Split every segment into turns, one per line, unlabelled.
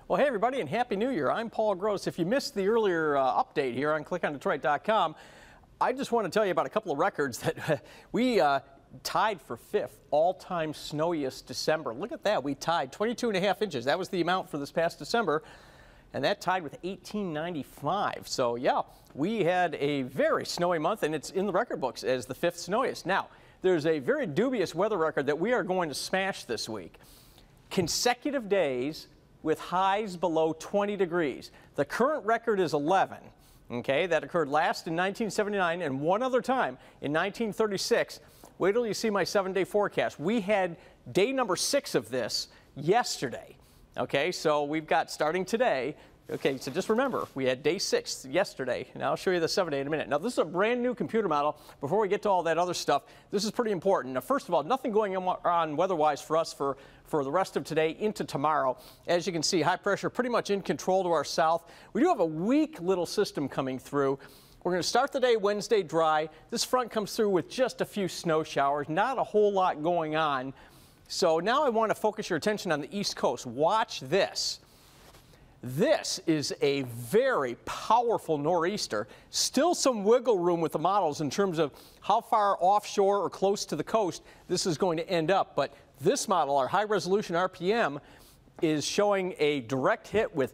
Well, hey, everybody, and Happy New Year. I'm Paul Gross. If you missed the earlier update here on clickondetroit.com, I just want to tell you about a couple of records that we tied for 5th all-time snowiest December. Look at that. We tied 22.5 inches. That was the amount for this past December, and that tied with 1895. So, yeah, we had a very snowy month, and it's in the record books as the 5th snowiest. Now, there's a very dubious weather record that we are going to smash this week. Consecutive days with highs below 20 degrees. The current record is 11. Okay, that occurred last in 1979 and one other time in 1936. Wait till you see my 7-day forecast. We had day number 6 of this yesterday. Okay, so we've got starting today. Okay, so just remember, we had day 6 yesterday, and I'll show you the 7-day in a minute. Now, this is a brand new computer model. Before we get to all that other stuff, this is pretty important. Now, first of all, nothing going on weather-wise for us for the rest of today into tomorrow. As you can see, high pressure pretty much in control to our south. We do have a weak little system coming through. We're going to start the day Wednesday dry. This front comes through with just a few snow showers, not a whole lot going on. So now I want to focus your attention on the East Coast. Watch this. This is a very powerful nor'easter. Still some wiggle room with the models in terms of how far offshore or close to the coast this is going to end up. But this model, our high resolution RPM, is showing a direct hit with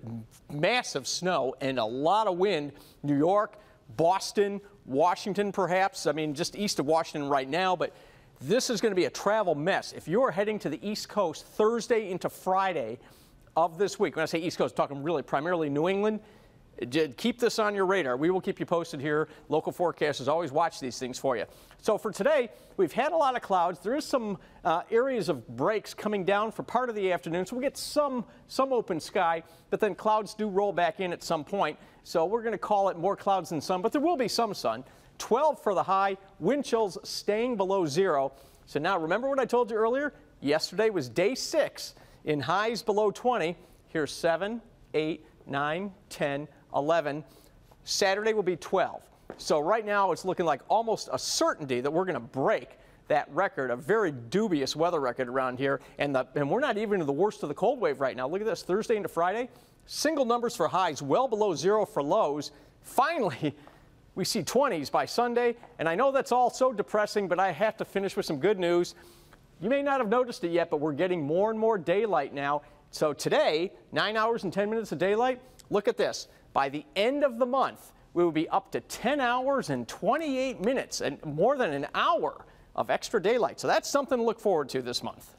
massive snow and a lot of wind. New York, Boston, Washington perhaps. I mean, just east of Washington right now. But this is going to be a travel mess. If you're heading to the East Coast Thursday into Friday of this week, when I say East Coast, I'm talking really primarily New England, keep this on your radar. We will keep you posted here. Local forecasters always watch these things for you. So for today, we've had a lot of clouds. There is some areas of breaks coming down for part of the afternoon, so we get some open sky, but then clouds do roll back in at some point. So we're going to call it more clouds than sun, but there will be some sun. 12 for the high, wind chills staying below 0. So now remember what I told you earlier? Yesterday was day 6 in highs below 20. Here's 7, 8, 9, 10, 11. Saturday will be 12. So right now it's looking like almost a certainty that we're going to break that record, a very dubious weather record around here. And we're not even in the worst of the cold wave right now. Look at this, Thursday into Friday. Single numbers for highs, well below 0 for lows. Finally, we see 20s by Sunday. And I know that's all so depressing, but I have to finish with some good news. You may not have noticed it yet, but we're getting more and more daylight now. So today, 9 hours and 10 minutes of daylight. Look at this. By the end of the month, we will be up to 10 hours and 28 minutes and more than an hour of extra daylight. So that's something to look forward to this month.